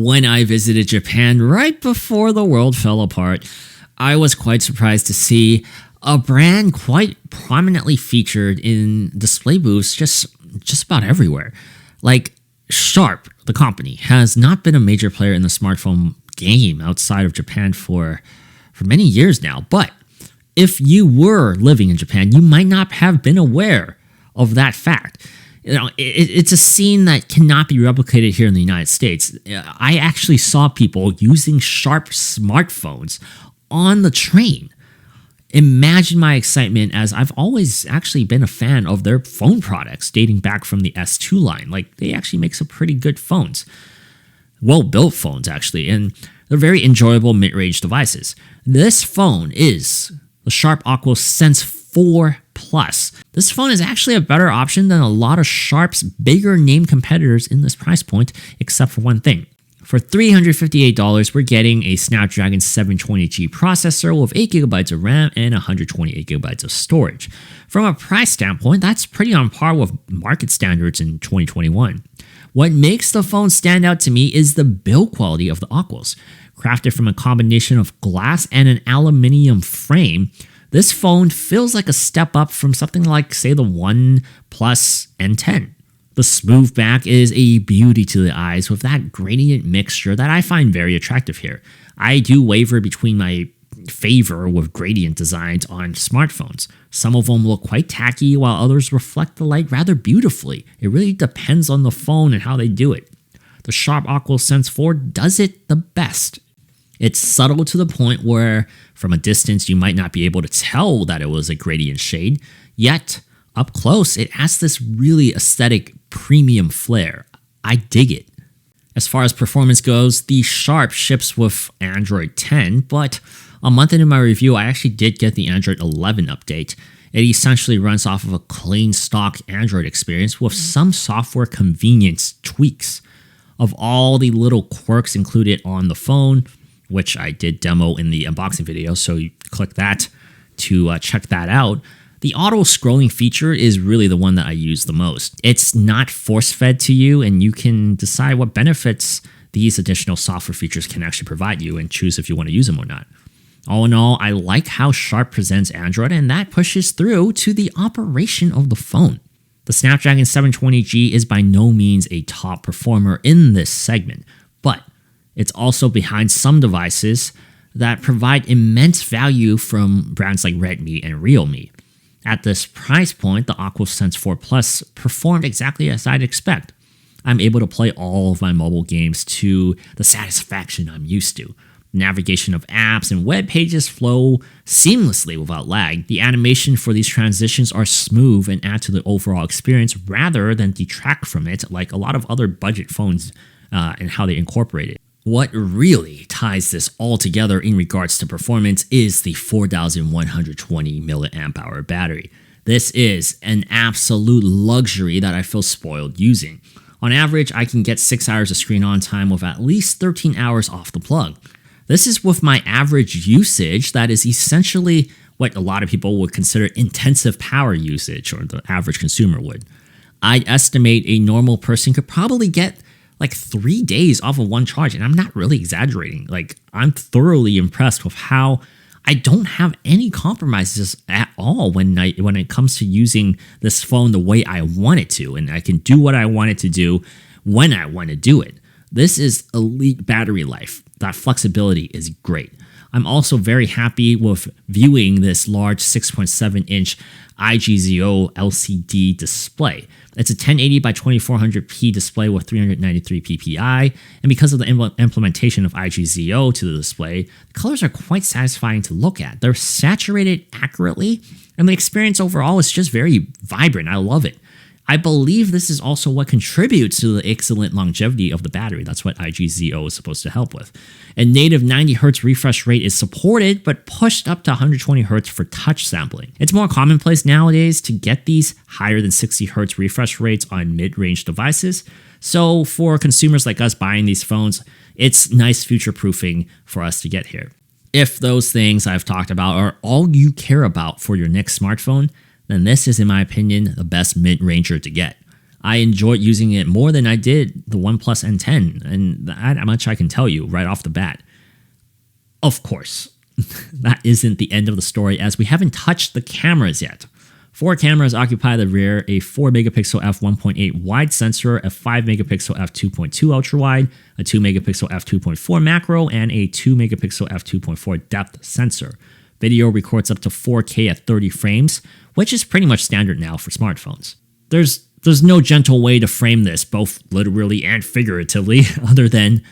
When I visited Japan right before the world fell apart, I was quite surprised to see a brand quite prominently featured in display booths just about everywhere. Like Sharp, the company, has not been a major player in the smartphone game outside of Japan for many years now. But if you were living in Japan, you might not have been aware of that fact. It's a scene that cannot be replicated here in the United States. I actually saw people using Sharp smartphones on the train. Imagine my excitement, as I've always actually been a fan of their phone products dating back from the S2 line. Like, they actually make some pretty good phones. Well-built phones, actually, and they're very enjoyable mid-range devices. This phone is the Sharp Aquos Sense 4 Plus. This phone is actually a better option than a lot of Sharp's bigger name competitors in this price point, except for one thing. For $358, we're getting a Snapdragon 720G processor with 8GB of RAM and 128GB of storage. From a price standpoint, that's pretty on par with market standards in 2021. What makes the phone stand out to me is the build quality of the Aquos. Crafted from a combination of glass and an aluminum frame, this phone feels like a step up from something like, say, the OnePlus N10. The smooth back is a beauty to the eyes with that gradient mixture that I find very attractive here. I do waver between my favor with gradient designs on smartphones. Some of them look quite tacky, while others reflect the light rather beautifully. It really depends on the phone and how they do it. The Sharp Aquos Sense 4 does it the best. It's subtle to the point where, from a distance, you might not be able to tell that it was a gradient shade, yet up close, it has this really aesthetic premium flair. I dig it. As far as performance goes, the Sharp ships with Android 10, but a month into my review, I actually did get the Android 11 update. It essentially runs off of a clean stock Android experience with some software convenience tweaks. Of all the little quirks included on the phone, which I did demo in the unboxing video, so you click that to check that out. The auto-scrolling feature is really the one that I use the most. It's not force-fed to you, and you can decide what benefits these additional software features can actually provide you and choose if you want to use them or not. All in all, I like how Sharp presents Android, and that pushes through to the operation of the phone. The Snapdragon 720G is by no means a top performer in this segment, but it's also behind some devices that provide immense value from brands like Redmi and Realme. At this price point, the Aquos Sense 4 Plus performed exactly as I'd expect. I'm able to play all of my mobile games to the satisfaction I'm used to. Navigation of apps and web pages flow seamlessly without lag. The animation for these transitions are smooth and add to the overall experience rather than detract from it like a lot of other budget phones and how they incorporate it. What really ties this all together in regards to performance is the 4120 mAh battery. This is an absolute luxury that I feel spoiled using. On average, I can get 6 hours of screen on time with at least 13 hours off the plug. This is with my average usage that is essentially what a lot of people would consider intensive power usage, or the average consumer would. I'd estimate a normal person could probably get like 3 days off of one charge, and I'm not really exaggerating. Like, I'm thoroughly impressed with how I don't have any compromises at all when it comes to using this phone the way I want it to, and I can do what I want it to do when I want to do it. This is elite battery life. That flexibility is great. I'm also very happy with viewing this large 6.7-inch IGZO LCD display. It's a 1080 by 2400p display with 393 ppi, and because of the implementation of IGZO to the display, the colors are quite satisfying to look at. They're saturated accurately, and the experience overall is just very vibrant. I love it. I believe this is also what contributes to the excellent longevity of the battery. That's what IGZO is supposed to help with. A native 90Hz refresh rate is supported, but pushed up to 120Hz for touch sampling. It's more commonplace nowadays to get these higher than 60Hz refresh rates on mid-range devices. So for consumers like us buying these phones, it's nice future-proofing for us to get here. If those things I've talked about are all you care about for your next smartphone, then this is, in my opinion, the best mid-ranger to get. I enjoyed using it more than I did the OnePlus N10, and that much I can tell you right off the bat. Of course, that isn't the end of the story, as we haven't touched the cameras yet. 4 cameras occupy the rear: a 4-megapixel f1.8 wide sensor, a 5-megapixel f2.2 ultra wide, a 2-megapixel f2.4 macro, and a 2-megapixel f2.4 depth sensor. Video records up to 4K at 30 frames, which is pretty much standard now for smartphones. There's no gentle way to frame this, both literally and figuratively, other than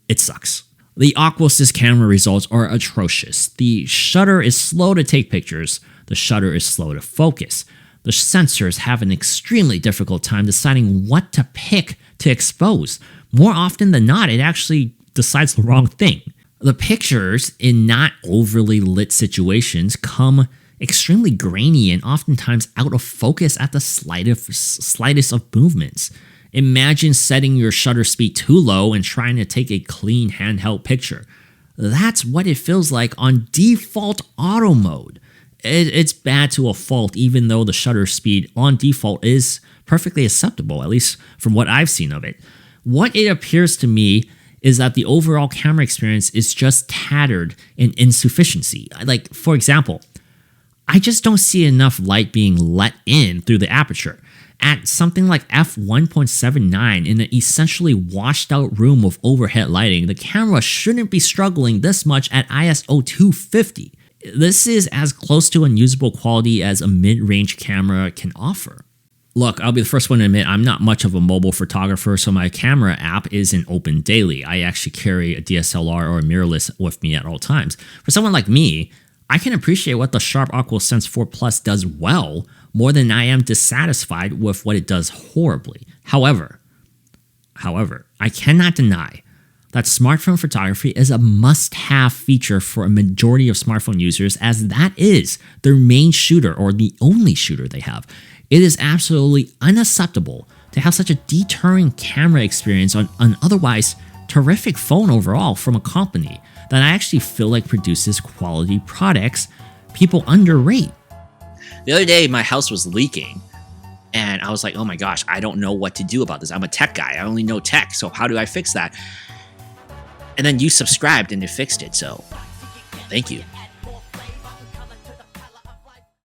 it sucks. The Aquos camera results are atrocious. The shutter is slow to take pictures. The shutter is slow to focus. The sensors have an extremely difficult time deciding what to pick to expose. More often than not, it actually decides the wrong thing. The pictures in not overly lit situations come extremely grainy and oftentimes out of focus at the slightest of movements. Imagine setting your shutter speed too low and trying to take a clean handheld picture. That's what it feels like on default auto mode. It's bad to a fault, even though the shutter speed on default is perfectly acceptable, at least from what I've seen of it. What it appears to me is that the overall camera experience is just tattered in insufficiency. Like, for example, I just don't see enough light being let in through the aperture. At something like f1.79 in an essentially washed out room with overhead lighting, the camera shouldn't be struggling this much at ISO 250. This is as close to unusable quality as a mid-range camera can offer. Look, I'll be the first one to admit I'm not much of a mobile photographer, so my camera app isn't open daily. I actually carry a DSLR or a mirrorless with me at all times. For someone like me, I can appreciate what the sharp Aquos Sense 4 Plus does well more than I am dissatisfied with what it does horribly. However, I cannot deny that smartphone photography is a must-have feature for a majority of smartphone users, as that is their main shooter or the only shooter they have. It is absolutely unacceptable to have such a deterring camera experience on an otherwise terrific phone overall from a company that I actually feel like produces quality products people underrate. The other day, my house was leaking, and I was like, oh my gosh, I don't know what to do about this. I'm a tech guy. I only know tech, so how do I fix that? And then you subscribed and it fixed it, so thank you.